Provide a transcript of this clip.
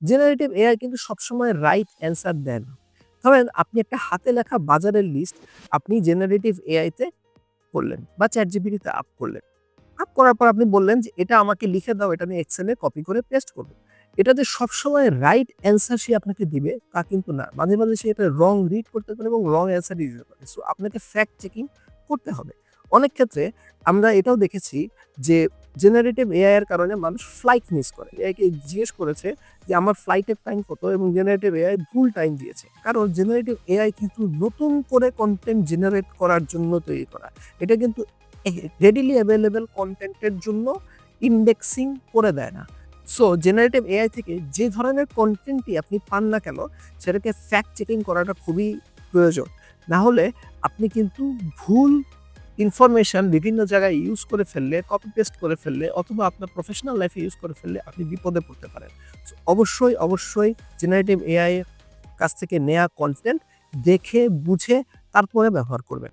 Generative AI কিন্তু সবসময় right answer দেয় না। ধরেন আপনি একটা হাতে লেখা বাজারের লিস্ট আপনি জেনারেটিভ এআই তে করলেন বা ChatGPT তে আপ করলেন। আপ করার পর আপনি বললেন যে, "এটা আমাকে লিখে দাও, এটা আমি এক্সেলে কপি করে পেস্ট করব।" এটা যে সবসময় রাইট অ্যান্সার সে আপনাকে দিবে তা কিন্তু না। মাঝে, মাঝে সে এটা রং রিড করতে পারে এবং রং অ্যান্সার দিয়ে দিতে পারে। সো আপনাকে ফ্যাক্ট চেকিং করতে হবে। অনেক ক্ষেত্রে আমরা এটাও দেখেছি যে জেনারেটিভ এআই এর কারণে মানুষ ফ্লাইট মিস করে। এআই কে জিজ্ঞেস করেছে যে, "আমার ফ্লাইটের টাইম কত?" এবং জেনারেটিভ এআই ভুল টাইম দিয়েছে। কারণ জেনারেটিভ এআই কিন্তু নতুন করে কনটেন্ট জেনারেট করার জন্য তৈরি করা। এটা কিন্তু রেডিলি অ্যাভেইলেবল কনটেন্ট এর জন্য ইন্ডেক্সিং করে দেয় না। সো জেনারেটিভ এআই থেকে যে ধরনের কনটেন্টই আপনি পান না কেন সেটাকে ফ্যাক্ট চেকিং করাটা খুবই প্রয়োজন। না হলে আপনি কিন্তু ভুল ইনফরমেশন বিভিন্ন জায়গায় ইউজ করে ফেললে, কপি পেস্ট করে ফেললে অথবা আপনার প্রফেশনাল লাইফে ইউজ করে ফেললে আপনি বিপদে পড়তে পারেন। সো অবশ্যই জেনারেটিভ এআই এর কাছ থেকে নেয়া কনটেন্ট দেখে বুঝে তারপরে ব্যবহার করবেন।